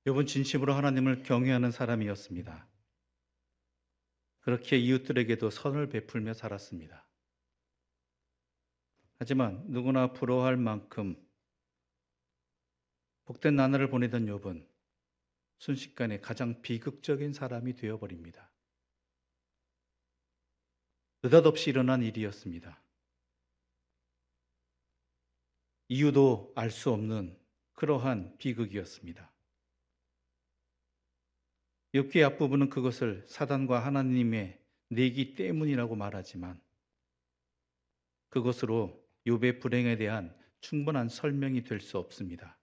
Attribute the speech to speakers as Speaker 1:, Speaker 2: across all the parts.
Speaker 1: 욥은 진심으로 하나님을 경외하는 사람이었습니다. 그렇게 이웃들에게도 선을 베풀며 살았습니다. 하지만 누구나 부러워할 만큼 복된 나날을 보내던 욥은 순식간에 가장 비극적인 사람이 되어버립니다. 느닷없이 일어난 일이었습니다. 이유도 알 수 없는 그러한 비극이었습니다. 욥기의 앞부분은 그것을 사단과 하나님의 내기 때문이라고 말하지만 그것으로 욥의 불행에 대한 충분한 설명이 될 수 없습니다.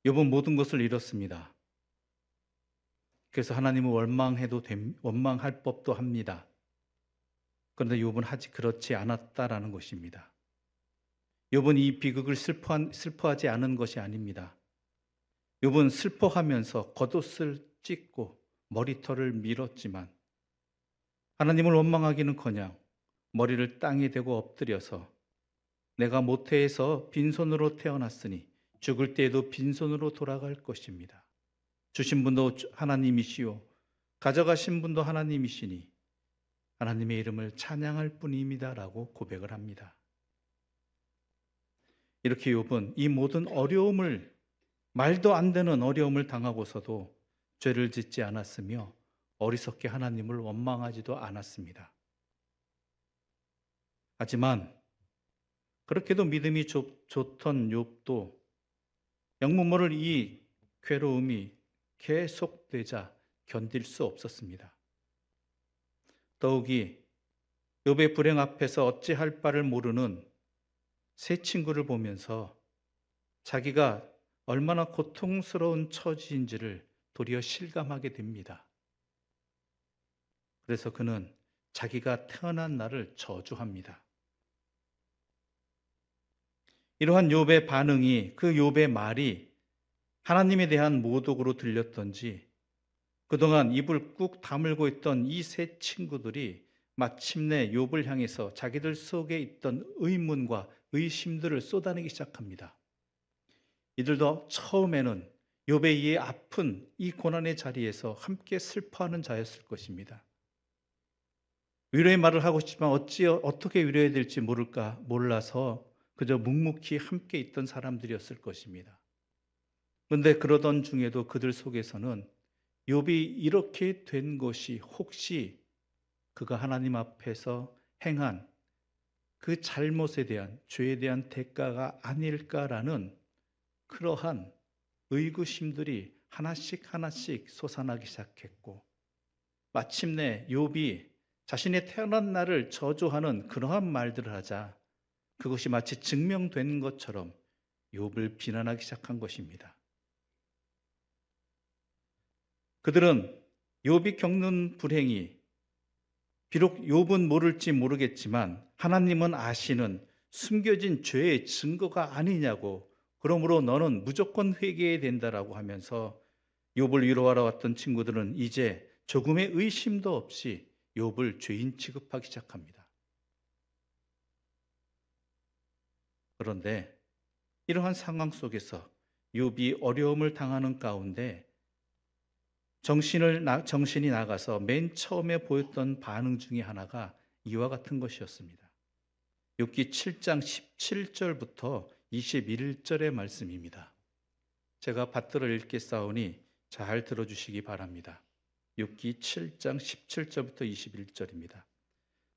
Speaker 1: 욥은 모든 것을 잃었습니다. 그래서 하나님을 원망할 법도 합니다. 그런데 욥은 그렇지 않았다라는 것입니다. 욥은 이 비극을 슬퍼하지 않은 것이 아닙니다. 욥은 슬퍼하면서 겉옷을 찢고 머리털을 밀었지만 하나님을 원망하기는커녕 머리를 땅에 대고 엎드려서 내가 모태에서 빈손으로 태어났으니 죽을 때에도 빈손으로 돌아갈 것입니다. 주신 분도 하나님이시요 가져가신 분도 하나님이시니 하나님의 이름을 찬양할 뿐입니다라고 고백을 합니다. 이렇게 욥은 이 모든 어려움을 말도 안 되는 어려움을 당하고서도 죄를 짓지 않았으며 어리석게 하나님을 원망하지도 않았습니다. 하지만 그렇게도 믿음이 좋던 욥도 영문 모를 이 괴로움이 계속되자 견딜 수 없었습니다. 더욱이 욥의 불행 앞에서 어찌할 바를 모르는 세 친구를 보면서 자기가 얼마나 고통스러운 처지인지를 도리어 실감하게 됩니다. 그래서 그는 자기가 태어난 날을 저주합니다. 이러한 욥의 반응이 그 욥의 말이 하나님에 대한 모독으로 들렸던지 그동안 입을 꾹 다물고 있던 이 세 친구들이 마침내 욥을 향해서 자기들 속에 있던 의문과 의심들을 쏟아내기 시작합니다. 이들도 처음에는 욥의 이 아픈 이 고난의 자리에서 함께 슬퍼하는 자였을 것입니다. 위로의 말을 하고 싶지만 어떻게 위로해야 될지 몰라서 그저 묵묵히 함께 있던 사람들이었을 것입니다. 그런데 그러던 중에도 그들 속에서는 욥이 이렇게 된 것이 혹시 그가 하나님 앞에서 행한 그 잘못에 대한 죄에 대한 대가가 아닐까라는 그러한 의구심들이 하나씩 솟아나기 시작했고 마침내 욥이 자신의 태어난 날을 저주하는 그러한 말들을 하자 그것이 마치 증명된 것처럼 욥을 비난하기 시작한 것입니다. 그들은 욥이 겪는 불행이 비록 욥은 모를지 모르겠지만 하나님은 아시는 숨겨진 죄의 증거가 아니냐고, 그러므로 너는 무조건 회개해야 된다라고 하면서 욥을 위로하러 왔던 친구들은 이제 조금의 의심도 없이 욥을 죄인 취급하기 시작합니다. 그런데 이러한 상황 속에서 욥이 어려움을 당하는 가운데 정신이 나가서 맨 처음에 보였던 반응 중에 하나가 이와 같은 것이었습니다. 욥기 7장 17절부터 21절의 말씀입니다. 제가 받들어 읽겠사오니 잘 들어주시기 바랍니다. 욥기 7장 17절부터 21절입니다.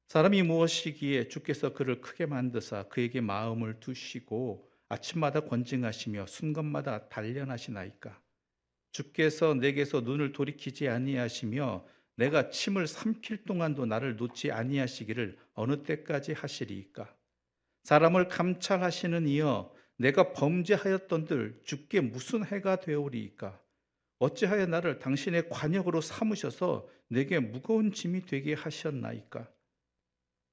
Speaker 1: 사람이 무엇이기에 주께서 그를 크게 만드사 그에게 마음을 두시고 아침마다 권징하시며 순간마다 단련하시나이까. 주께서 내게서 눈을 돌이키지 아니하시며 내가 침을 삼킬 동안도 나를 놓지 아니하시기를 어느 때까지 하시리이까. 사람을 감찰하시는 이여 내가 범죄하였던들 주께 무슨 해가 되오리이까. 어찌하여 나를 당신의 관역으로 삼으셔서 내게 무거운 짐이 되게 하셨나이까.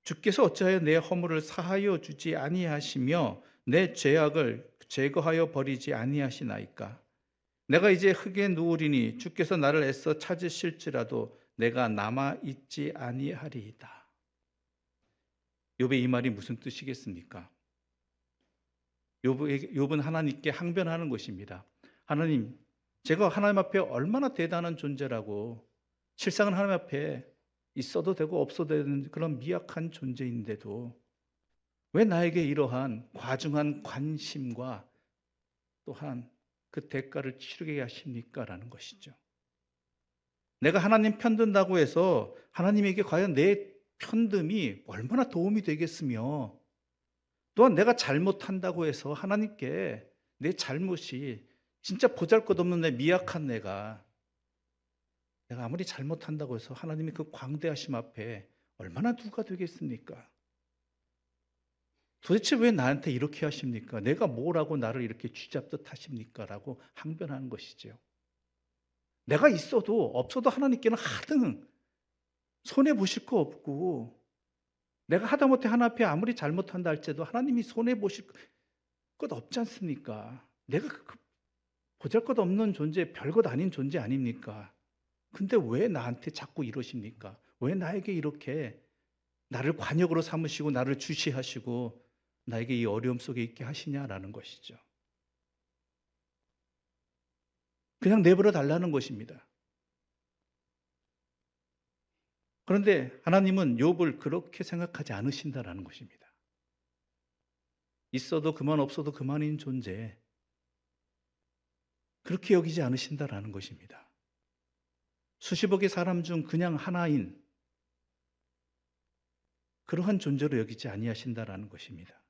Speaker 1: 주께서 어찌하여 내 허물을 사하여 주지 아니하시며 내 죄악을 제거하여 버리지 아니하시나이까. 내가 이제 흙에 누우리니 주께서 나를 애써 찾으실지라도 내가 남아 있지 아니하리이다. 욥의 이 말이 무슨 뜻이겠습니까? 욥은 하나님께 항변하는 것입니다. 하나님, 제가 하나님 앞에 얼마나 대단한 존재라고, 실상은 하나님 앞에 있어도 되고 없어도 되는 그런 미약한 존재인데도 왜 나에게 이러한 과중한 관심과 또한 그 대가를 치르게 하십니까? 라는 것이죠. 내가 하나님 편든다고 해서 하나님에게 과연 내 편듦이 얼마나 도움이 되겠으며, 또한 내가 잘못한다고 해서 하나님께 내 잘못이, 진짜 보잘것없는 내 미약한 내가 아무리 잘못한다고 해서 하나님의 그 광대하심 앞에 얼마나 누가 되겠습니까? 도대체 왜 나한테 이렇게 하십니까? 내가 뭐라고 나를 이렇게 쥐잡듯 하십니까? 라고 항변하는 것이죠. 내가 있어도 없어도 하나님께는 하등 손해보실 거 없고, 내가 하다못해 하나님 앞에 아무리 잘못한다 할지라도 하나님이 손해보실 것 없지 않습니까? 내가 보잘것없는 존재, 별것 아닌 존재 아닙니까? 근데 왜 나한테 자꾸 이러십니까? 왜 나에게 이렇게 나를 관역으로 삼으시고 나를 주시하시고 나에게 이 어려움 속에 있게 하시냐라는 것이죠. 그냥 내버려 달라는 것입니다. 그런데 하나님은 욥을 그렇게 생각하지 않으신다라는 것입니다. 있어도 그만 없어도 그만인 존재, 그렇게 여기지 않으신다라는 것입니다. 수십억의 사람 중 그냥 하나인 그러한 존재로 여기지 아니하신다라는 것입니다.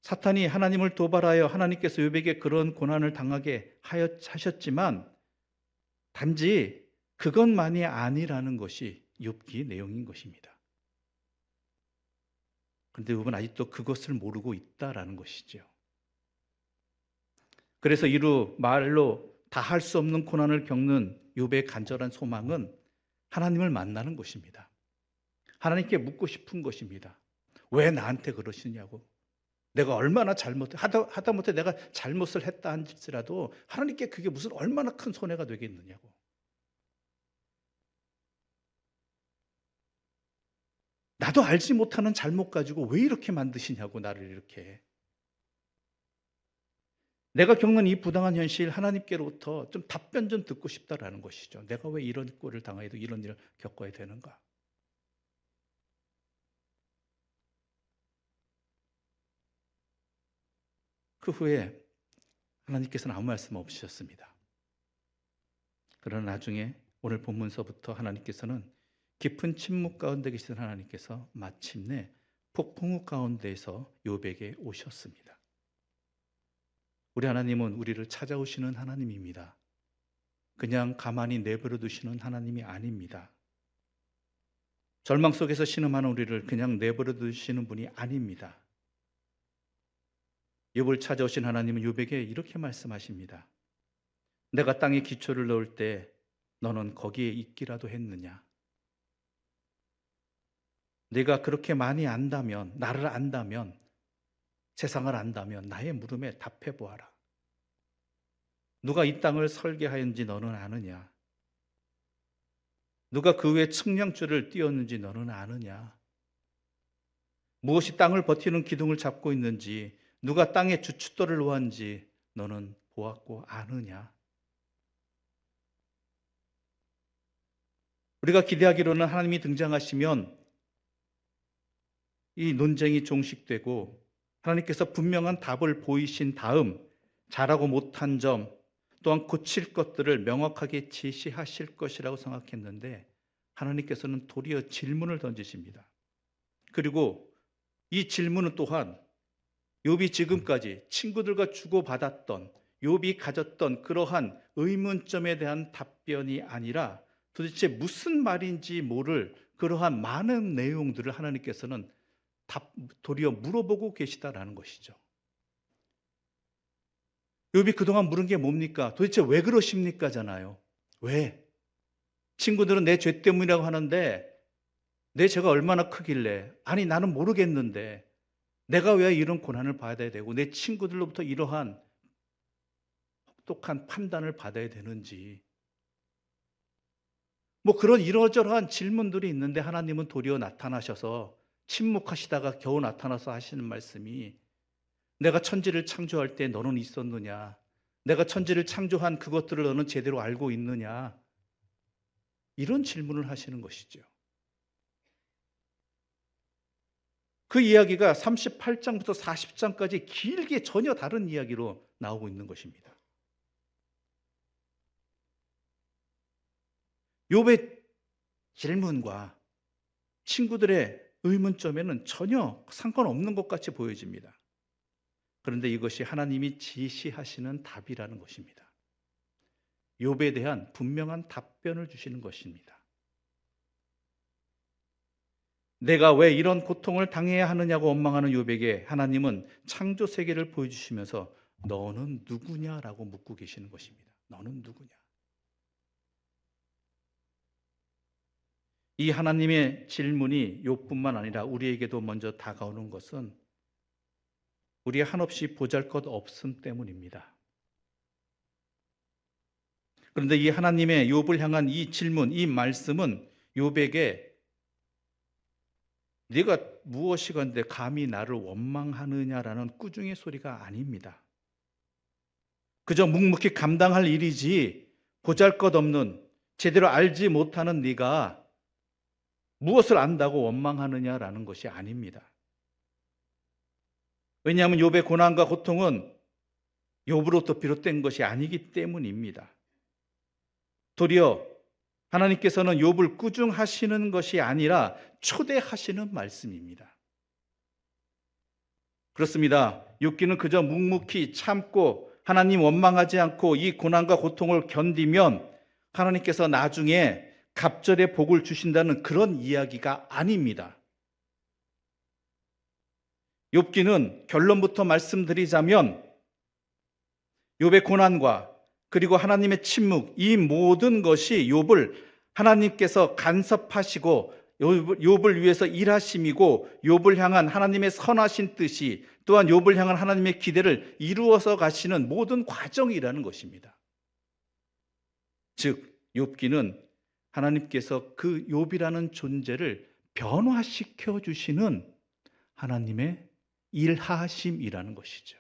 Speaker 1: 사탄이 하나님을 도발하여 하나님께서 욥에게 그런 고난을 당하게 하셨지만 단지 그것만이 아니라는 것이 욥기의 내용인 것입니다. 그런데 욥은 아직도 그것을 모르고 있다라는 것이죠. 그래서 이루 말로 다 할 수 없는 고난을 겪는 욥의 간절한 소망은 하나님을 만나는 것입니다. 하나님께 묻고 싶은 것입니다. 왜 나한테 그러시냐고. 내가 얼마나 하다못해 내가 잘못을 했다 할지라도 하나님께 그게 무슨 얼마나 큰 손해가 되겠느냐고. 나도 알지 못하는 잘못 가지고 왜 이렇게 만드시냐고, 나를 이렇게. 내가 겪는 이 부당한 현실, 하나님께로부터 좀 답변 좀 듣고 싶다라는 것이죠. 내가 왜 이런 꼴을 당해도 이런 일을 겪어야 되는가. 그 후에 하나님께서는 아무 말씀 없으셨습니다. 그러나 나중에 오늘 본문서부터 하나님께서는 깊은 침묵 가운데 계시던 하나님께서 마침내 폭풍우 가운데에서 욥에게 오셨습니다. 우리 하나님은 우리를 찾아오시는 하나님입니다. 그냥 가만히 내버려 두시는 하나님이 아닙니다. 절망 속에서 신음하는 우리를 그냥 내버려 두시는 분이 아닙니다. 욥을 찾아오신 하나님은 욥에게 이렇게 말씀하십니다. 내가 땅에 기초를 넣을 때 너는 거기에 있기라도 했느냐? 네가 그렇게 많이 안다면, 나를 안다면, 세상을 안다면 나의 물음에 답해 보아라. 누가 이 땅을 설계하였는지 너는 아느냐? 누가 그 위에 측량줄을 띄웠는지 너는 아느냐? 무엇이 땅을 버티는 기둥을 잡고 있는지, 누가 땅에 주춧돌을 놓았는지 너는 보았고 아느냐? 우리가 기대하기로는 하나님이 등장하시면 이 논쟁이 종식되고 하나님께서 분명한 답을 보이신 다음 잘하고 못한 점 또한 고칠 것들을 명확하게 제시하실 것이라고 생각했는데 하나님께서는 도리어 질문을 던지십니다. 그리고 이 질문은 또한 욥이 지금까지 친구들과 주고받았던, 욥이 가졌던 그러한 의문점에 대한 답변이 아니라 도대체 무슨 말인지 모를 그러한 많은 내용들을 하나님께서는 도리어 물어보고 계시다라는 것이죠. 욥이 그동안 물은 게 뭡니까? 도대체 왜 그러십니까? 잖아요. 왜? 친구들은 내 죄 때문이라고 하는데 내 죄가 얼마나 크길래, 아니 나는 모르겠는데 내가 왜 이런 고난을 받아야 되고 내 친구들로부터 이러한 혹독한 판단을 받아야 되는지, 뭐 그런 이러저러한 질문들이 있는데 하나님은 도리어 나타나셔서 침묵하시다가 겨우 나타나서 하시는 말씀이 내가 천지를 창조할 때 너는 있었느냐? 내가 천지를 창조한 그것들을 너는 제대로 알고 있느냐? 이런 질문을 하시는 것이죠. 그 이야기가 38장부터 40장까지 길게 전혀 다른 이야기로 나오고 있는 것입니다. 욥의 질문과 친구들의 의문점에는 전혀 상관없는 것 같이 보여집니다. 그런데 이것이 하나님이 지시하시는 답이라는 것입니다. 욥에 대한 분명한 답변을 주시는 것입니다. 내가 왜 이런 고통을 당해야 하느냐고 원망하는 욥에게 하나님은 창조 세계를 보여주시면서 너는 누구냐라고 묻고 계시는 것입니다. 너는 누구냐? 이 하나님의 질문이 욥뿐만 아니라 우리에게도 먼저 다가오는 것은 우리 한없이 보잘것없음 때문입니다. 그런데 이 하나님의 욥을 향한 이 질문, 이 말씀은 욥에게 네가 무엇이건대 감히 나를 원망하느냐라는 꾸중의 소리가 아닙니다. 그저 묵묵히 감당할 일이지 보잘것없는 제대로 알지 못하는 네가 무엇을 안다고 원망하느냐라는 것이 아닙니다. 왜냐하면 욥의 고난과 고통은 욥으로부터 비롯된 것이 아니기 때문입니다. 도리어 하나님께서는 욥을 꾸중하시는 것이 아니라 초대하시는 말씀입니다. 그렇습니다. 욥기는 그저 묵묵히 참고 하나님 원망하지 않고 이 고난과 고통을 견디면 하나님께서 나중에 갑절의 복을 주신다는 그런 이야기가 아닙니다. 욥기는 결론부터 말씀드리자면 욥의 고난과 그리고 하나님의 침묵, 이 모든 것이 욥을 하나님께서 간섭하시고 욥을 위해서 일하심이고 욥을 향한 하나님의 선하신 뜻이 또한 욥을 향한 하나님의 기대를 이루어서 가시는 모든 과정이라는 것입니다. 즉 욥기는 하나님께서 그 욥이라는 존재를 변화시켜 주시는 하나님의 일하심이라는 것이죠.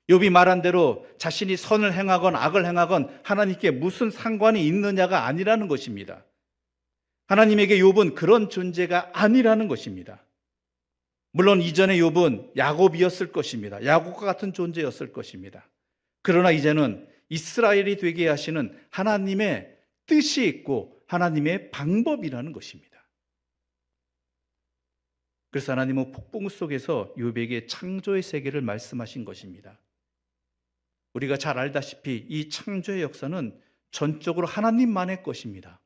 Speaker 1: 욥이 말한 대로 자신이 선을 행하건 악을 행하건 하나님께 무슨 상관이 있느냐가 아니라는 것입니다. 하나님에게 욥은 그런 존재가 아니라는 것입니다. 물론 이전에 욥은 야곱이었을 것입니다. 야곱과 같은 존재였을 것입니다. 그러나 이제는 이스라엘이 되게 하시는 하나님의 뜻이 있고 하나님의 방법이라는 것입니다. 그래서 하나님은 폭풍 속에서 욥에게 창조의 세계를 말씀하신 것입니다. 우리가 잘 알다시피 이 창조의 역사는 전적으로 하나님만의 것입니다.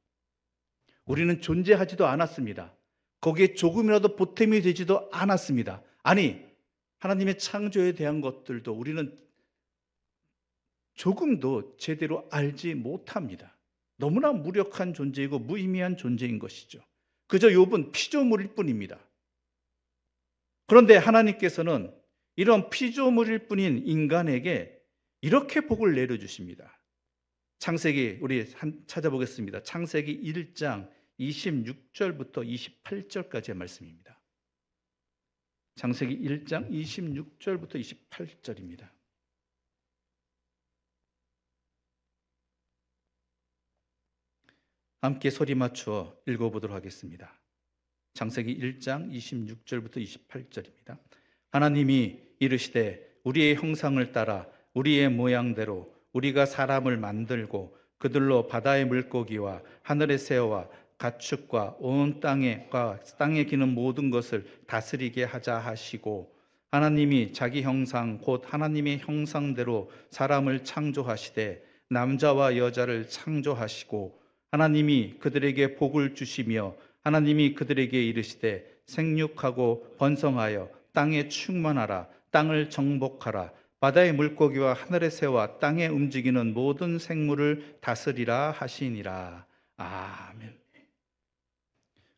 Speaker 1: 우리는 존재하지도 않았습니다. 거기에 조금이라도 보탬이 되지도 않았습니다. 아니, 하나님의 창조에 대한 것들도 우리는 조금도 제대로 알지 못합니다. 너무나 무력한 존재이고 무의미한 존재인 것이죠. 그저 욥은 피조물일 뿐입니다. 그런데 하나님께서는 이런 피조물일 뿐인 인간에게 이렇게 복을 내려주십니다. 창세기 우리 찾아보겠습니다. 창세기 1장 26절부터 28절까지의 말씀입니다. 창세기 1장 26절부터 28절입니다. 함께 소리 맞추어 읽어보도록 하겠습니다. 창세기 1장 26절부터 28절입니다. 하나님이 이르시되 우리의 형상을 따라 우리의 모양대로 우리가 사람을 만들고 그들로 바다의 물고기와 하늘의 새와 가축과 온 땅에 기는 모든 것을 다스리게 하자 하시고 하나님이 자기 형상 곧 하나님의 형상대로 사람을 창조하시되 남자와 여자를 창조하시고 하나님이 그들에게 복을 주시며 하나님이 그들에게 이르시되 생육하고 번성하여 땅에 충만하라 땅을 정복하라 바다의 물고기와 하늘의 새와 땅에 움직이는 모든 생물을 다스리라 하시니라. 아멘.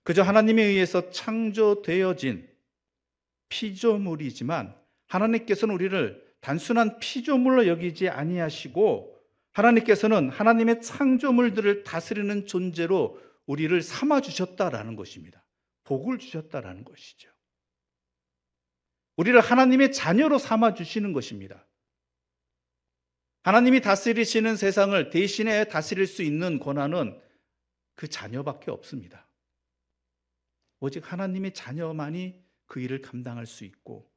Speaker 1: 그저 하나님에 의해서 창조되어진 피조물이지만 하나님께서는 우리를 단순한 피조물로 여기지 아니하시고 하나님께서는 하나님의 창조물들을 다스리는 존재로 우리를 삼아 주셨다라는 것입니다. 복을 주셨다라는 것이죠. 우리를 하나님의 자녀로 삼아 주시는 것입니다. 하나님이 다스리시는 세상을 대신에 다스릴 수 있는 권한은 그 자녀밖에 없습니다. 오직 하나님의 자녀만이 그 일을 감당할 수 있고,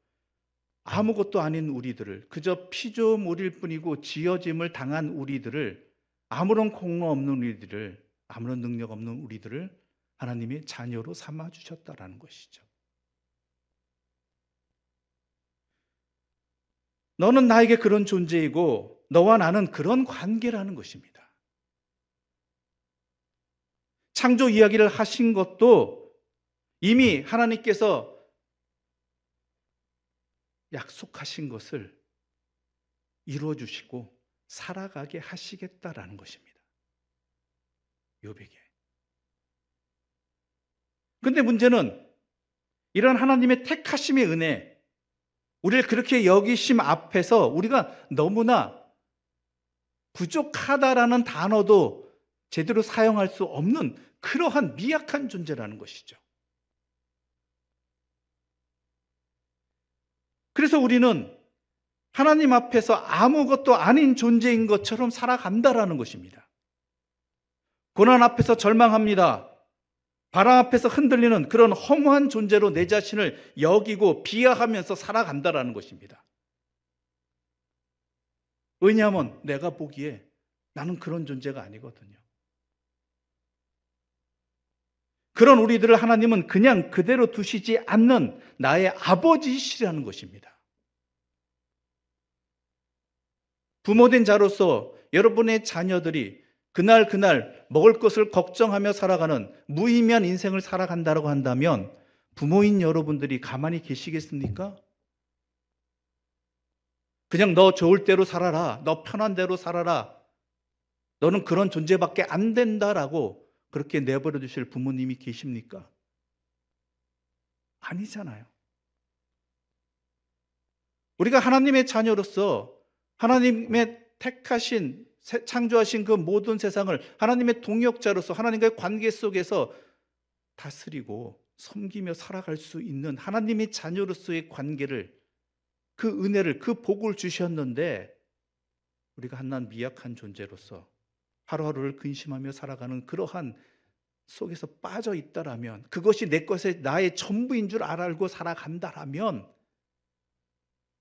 Speaker 1: 아무것도 아닌 우리들을, 그저 피조물일 뿐이고 지어짐을 당한 우리들을, 아무런 공로 없는 우리들을, 아무런 능력 없는 우리들을 하나님의 자녀로 삼아 주셨다라는 것이죠. 너는 나에게 그런 존재이고 너와 나는 그런 관계라는 것입니다. 창조 이야기를 하신 것도 이미 하나님께서 약속하신 것을 이루어 주시고 살아가게 하시겠다라는 것입니다. 욥에게. 근데 문제는 이런 하나님의 택하심의 은혜, 우리를 그렇게 여기심 앞에서 우리가 너무나 부족하다라는 단어도 제대로 사용할 수 없는 그러한 미약한 존재라는 것이죠. 그래서 우리는 하나님 앞에서 아무것도 아닌 존재인 것처럼 살아간다라는 것입니다. 고난 앞에서 절망합니다. 바람 앞에서 흔들리는 그런 허무한 존재로 내 자신을 여기고 비하하면서 살아간다라는 것입니다. 왜냐하면 내가 보기에 나는 그런 존재가 아니거든요. 그런 우리들을 하나님은 그냥 그대로 두시지 않는 나의 아버지시라는 것입니다. 부모된 자로서 여러분의 자녀들이 그날 먹을 것을 걱정하며 살아가는 무의미한 인생을 살아간다고 한다면 부모인 여러분들이 가만히 계시겠습니까? 그냥 너 좋을 대로 살아라, 너 편한 대로 살아라, 너는 그런 존재밖에 안 된다라고 그렇게 내버려 두실 부모님이 계십니까? 아니잖아요. 우리가 하나님의 자녀로서 하나님의 택하신, 창조하신 그 모든 세상을 하나님의 동역자로서 하나님과의 관계 속에서 다스리고 섬기며 살아갈 수 있는 하나님의 자녀로서의 관계를, 그 은혜를, 그 복을 주셨는데 우리가 한낱 미약한 존재로서 하루하루를 근심하며 살아가는 그러한 속에서 빠져 있다라면, 그것이 내 것의 나의 전부인 줄 알고 살아간다라면,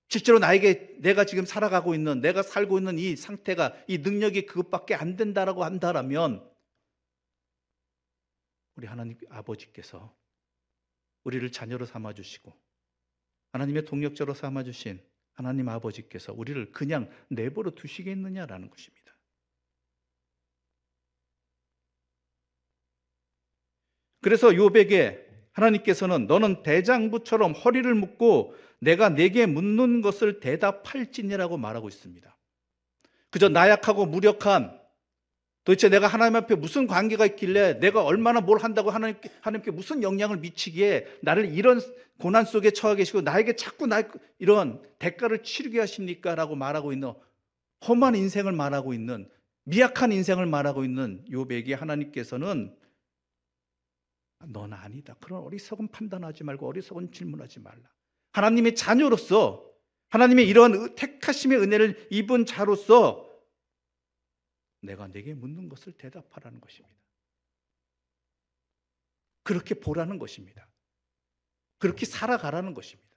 Speaker 1: 실제로 내가 지금 살아가고 있는, 내가 살고 있는 이 상태가, 이 능력이 그것밖에 안 된다라고 한다라면, 우리 하나님 아버지께서 우리를 자녀로 삼아주시고 하나님의 동역자로 삼아주신 하나님 아버지께서 우리를 그냥 내버려 두시겠느냐라는 것입니다. 그래서 욥에게 하나님께서는 너는 대장부처럼 허리를 묶고 내가 내게 묻는 것을 대답할지니라고 말하고 있습니다. 그저 나약하고 무력한, 도대체 내가 하나님 앞에 무슨 관계가 있길래, 내가 얼마나 뭘 한다고 하나님께 무슨 영향을 미치기에 나를 이런 고난 속에 처하 계시고 나에게 자꾸 이런 대가를 치르게 하십니까? 라고 말하고 있는, 험한 인생을 말하고 있는, 미약한 인생을 말하고 있는 욥에게 하나님께서는 넌 아니다, 그런 어리석은 판단하지 말고 어리석은 질문하지 말라, 하나님의 자녀로서 하나님의 이러한 택하심의 은혜를 입은 자로서 내가 내게 묻는 것을 대답하라는 것입니다. 그렇게 보라는 것입니다. 그렇게 살아가라는 것입니다.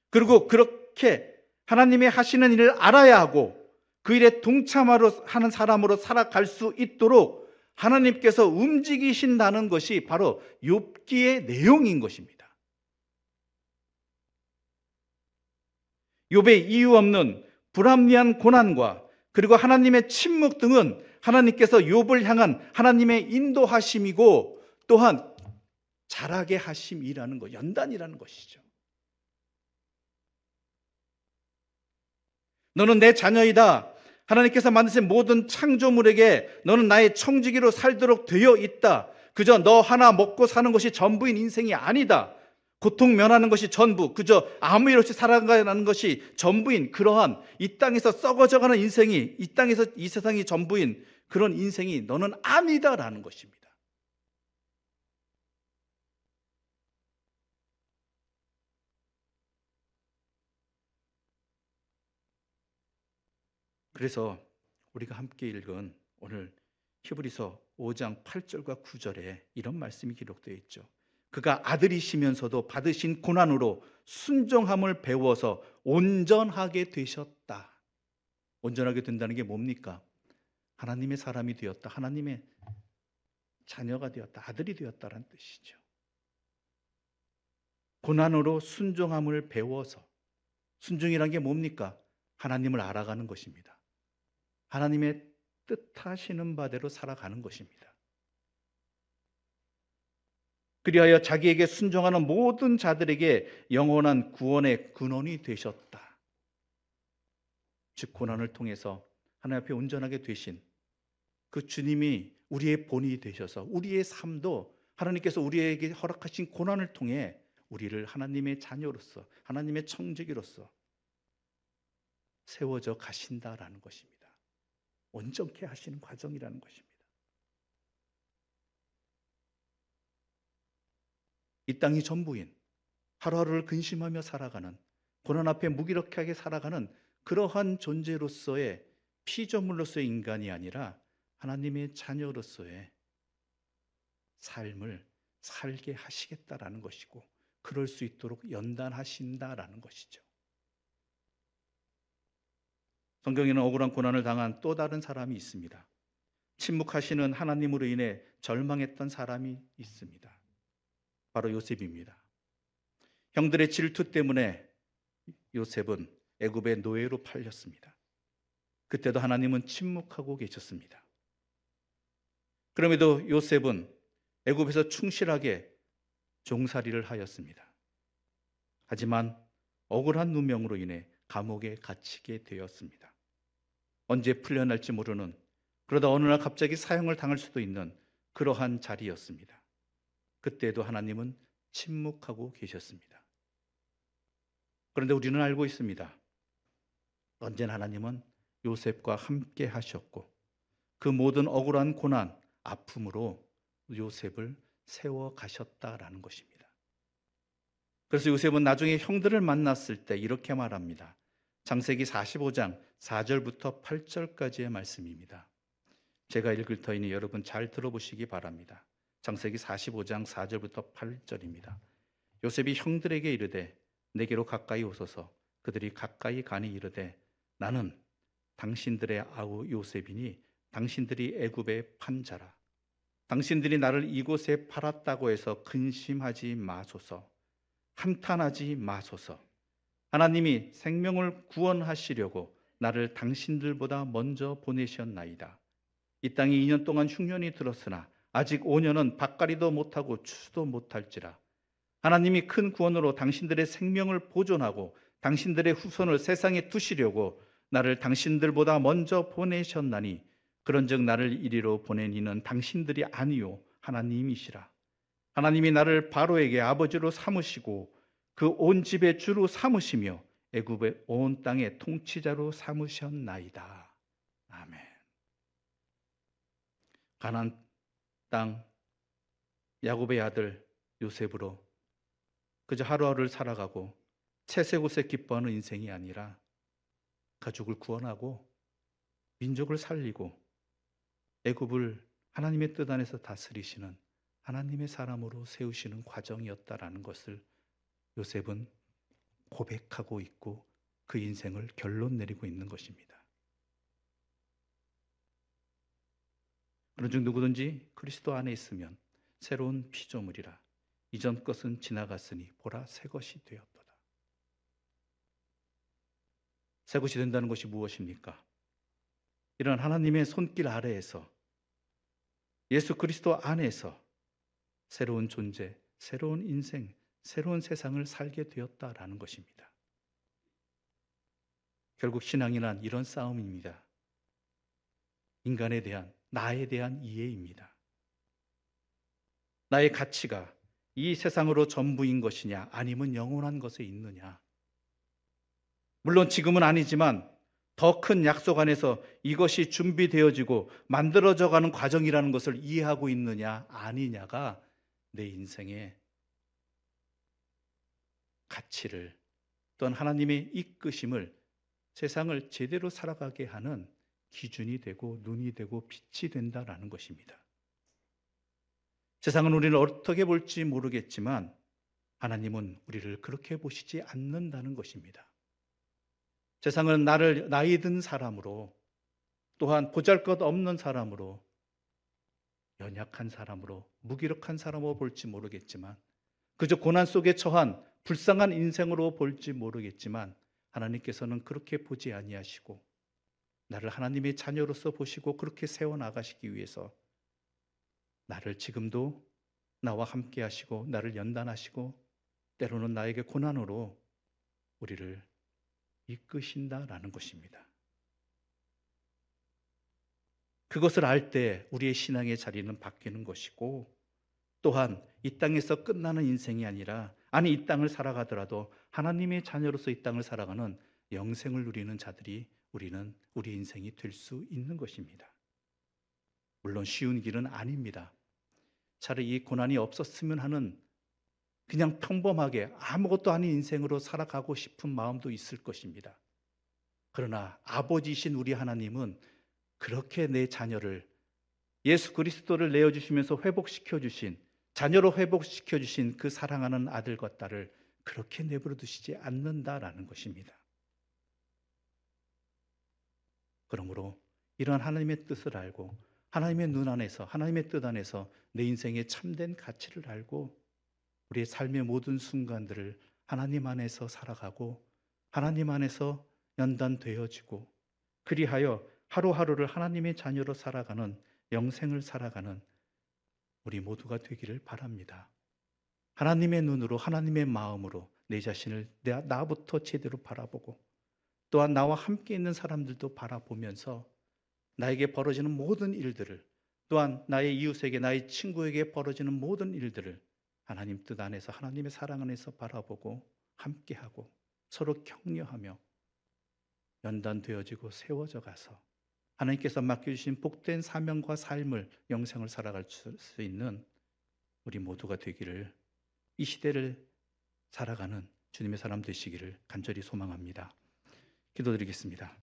Speaker 1: 그리고 그렇게 하나님의 하시는 일을 알아야 하고 그 일에 동참하는 사람으로 살아갈 수 있도록 하나님께서 움직이신다는 것이 바로 욥기의 내용인 것입니다. 욥의 이유 없는 불합리한 고난과 그리고 하나님의 침묵 등은 하나님께서 욥을 향한 하나님의 인도하심이고 또한 자라게 하심이라는 것, 연단이라는 것이죠. 너는 내 자녀이다. 하나님께서 만드신 모든 창조물에게 너는 나의 청지기로 살도록 되어 있다. 그저 너 하나 먹고 사는 것이 전부인 인생이 아니다. 고통 면하는 것이 전부, 그저 아무 일 없이 살아가는 것이 전부인 그러한 이 땅에서 썩어져가는 인생이, 이 땅에서 이 세상이 전부인 그런 인생이 너는 아니다라는 것입니다. 그래서 우리가 함께 읽은 오늘 히브리서 5장 8절과 9절에 이런 말씀이 기록되어 있죠. 그가 아들이시면서도 받으신 고난으로 순종함을 배워서 온전하게 되셨다. 온전하게 된다는 게 뭡니까? 하나님의 사람이 되었다. 하나님의 자녀가 되었다. 아들이 되었다라는 뜻이죠. 고난으로 순종함을 배워서, 순종이란 게 뭡니까? 하나님을 알아가는 것입니다. 하나님의 뜻하시는 바대로 살아가는 것입니다. 그리하여 자기에게 순종하는 모든 자들에게 영원한 구원의 근원이 되셨다. 즉 고난을 통해서 하나님 앞에 온전하게 되신 그 주님이 우리의 본이 되셔서 우리의 삶도 하나님께서 우리에게 허락하신 고난을 통해 우리를 하나님의 자녀로서, 하나님의 청지기로서 세워져 가신다라는 것입니다. 온전케 하시는 과정이라는 것입니다. 이 땅이 전부인, 하루하루를 근심하며 살아가는, 고난 앞에 무기력하게 살아가는 그러한 존재로서의 피조물로서의 인간이 아니라 하나님의 자녀로서의 삶을 살게 하시겠다라는 것이고, 그럴 수 있도록 연단하신다라는 것이죠. 성경에는 억울한 고난을 당한 또 다른 사람이 있습니다. 침묵하시는 하나님으로 인해 절망했던 사람이 있습니다. 바로 요셉입니다. 형들의 질투 때문에 요셉은 애굽의 노예로 팔렸습니다. 그때도 하나님은 침묵하고 계셨습니다. 그럼에도 요셉은 애굽에서 충실하게 종살이를 하였습니다. 하지만 억울한 누명으로 인해 감옥에 갇히게 되었습니다. 언제 풀려날지 모르는, 그러다 어느 날 갑자기 사형을 당할 수도 있는 그러한 자리였습니다. 그때도 하나님은 침묵하고 계셨습니다. 그런데 우리는 알고 있습니다. 언제나 하나님은 요셉과 함께 하셨고 그 모든 억울한 고난, 아픔으로 요셉을 세워 가셨다라는 것입니다. 그래서 요셉은 나중에 형들을 만났을 때 이렇게 말합니다. 창세기 45장 4절부터 8절까지의 말씀입니다. 제가 읽을 터이니 여러분 잘 들어보시기 바랍니다. 창세기 45장 4절부터 8절입니다. 요셉이 형들에게 이르되 내게로 가까이 오소서. 그들이 가까이 가니 이르되 나는 당신들의 아우 요셉이니 당신들이 애굽의 판자라. 당신들이 나를 이곳에 팔았다고 해서 근심하지 마소서. 한탄하지 마소서. 하나님이 생명을 구원하시려고 나를 당신들보다 먼저 보내셨나이다. 이 땅이 2년 동안 흉년이 들었으나 아직 5년은 밭갈이도 못하고 추수도 못할지라. 하나님이 큰 구원으로 당신들의 생명을 보존하고 당신들의 후손을 세상에 두시려고 나를 당신들보다 먼저 보내셨나니 그런즉 나를 이리로 보낸 이는 당신들이 아니요 하나님이시라. 하나님이 나를 바로에게 아버지로 삼으시고 그 온 집의 주로 삼으시며 애굽의 온 땅의 통치자로 삼으셨나이다. 아멘. 가나안 땅 야곱의 아들 요셉으로 그저 하루하루를 살아가고 채색옷에 기뻐하는 인생이 아니라 가족을 구원하고 민족을 살리고 애굽을 하나님의 뜻 안에서 다스리시는 하나님의 사람으로 세우시는 과정이었다라는 것을 요셉은 고백하고 있고 그 인생을 결론 내리고 있는 것입니다. 그런즉 누구든지 그리스도 안에 있으면 새로운 피조물이라. 이전 것은 지나갔으니 보라 새 것이 되었도다. 새 것이 된다는 것이 무엇입니까? 이런 하나님의 손길 아래에서 예수 그리스도 안에서 새로운 존재, 새로운 인생, 새로운 세상을 살게 되었다라는 것입니다. 결국 신앙이란 이런 싸움입니다. 인간에 대한, 나에 대한 이해입니다. 나의 가치가 이 세상으로 전부인 것이냐 아니면 영원한 것에 있느냐. 물론 지금은 아니지만 더 큰 약속 안에서 이것이 준비되어지고 만들어져 가는 과정이라는 것을 이해하고 있느냐 아니냐가 내 인생의 가치를 또한 하나님의 이끄심을 세상을 제대로 살아가게 하는 기준이 되고 눈이 되고 빛이 된다라는 것입니다. 세상은 우리를 어떻게 볼지 모르겠지만 하나님은 우리를 그렇게 보시지 않는다는 것입니다. 세상은 나를 나이 든 사람으로, 또한 보잘것없는 사람으로, 연약한 사람으로, 무기력한 사람으로 볼지 모르겠지만, 그저 고난 속에 처한 불쌍한 인생으로 볼지 모르겠지만 하나님께서는 그렇게 보지 아니하시고 나를 하나님의 자녀로서 보시고 그렇게 세워나가시기 위해서 나를 지금도 나와 함께 하시고 나를 연단하시고 때로는 나에게 고난으로 우리를 이끄신다라는 것입니다. 그것을 알 때 우리의 신앙의 자리는 바뀌는 것이고, 또한 이 땅에서 끝나는 인생이 아니라, 아니 이 땅을 살아가더라도 하나님의 자녀로서 이 땅을 살아가는 영생을 누리는 자들이 우리 인생이 될 수 있는 것입니다. 물론 쉬운 길은 아닙니다. 차라리 이 고난이 없었으면 하는, 그냥 평범하게 아무것도 아닌 인생으로 살아가고 싶은 마음도 있을 것입니다. 그러나 아버지이신 우리 하나님은 그렇게 내 자녀를, 예수 그리스도를 내어주시면서 회복시켜 주신, 자녀로 회복시켜 주신 그 사랑하는 아들과 딸을 그렇게 내버려 두시지 않는다라는 것입니다. 그러므로 이러한 하나님의 뜻을 알고 하나님의 눈 안에서, 하나님의 뜻 안에서 내 인생의 참된 가치를 알고 우리의 삶의 모든 순간들을 하나님 안에서 살아가고 하나님 안에서 연단되어지고, 그리하여 하루하루를 하나님의 자녀로 살아가는, 영생을 살아가는 우리 모두가 되기를 바랍니다. 하나님의 눈으로, 하나님의 마음으로 내 자신을 나부터 제대로 바라보고, 또한 나와 함께 있는 사람들도 바라보면서 나에게 벌어지는 모든 일들을, 또한 나의 이웃에게, 나의 친구에게 벌어지는 모든 일들을 하나님 뜻 안에서, 하나님의 사랑 안에서 바라보고 함께하고 서로 격려하며 연단되어지고 세워져 가서 하나님께서 맡겨주신 복된 사명과 삶을, 영생을 살아갈 수 있는 우리 모두가 되기를, 이 시대를 살아가는 주님의 사람 되시기를 간절히 소망합니다. 기도드리겠습니다.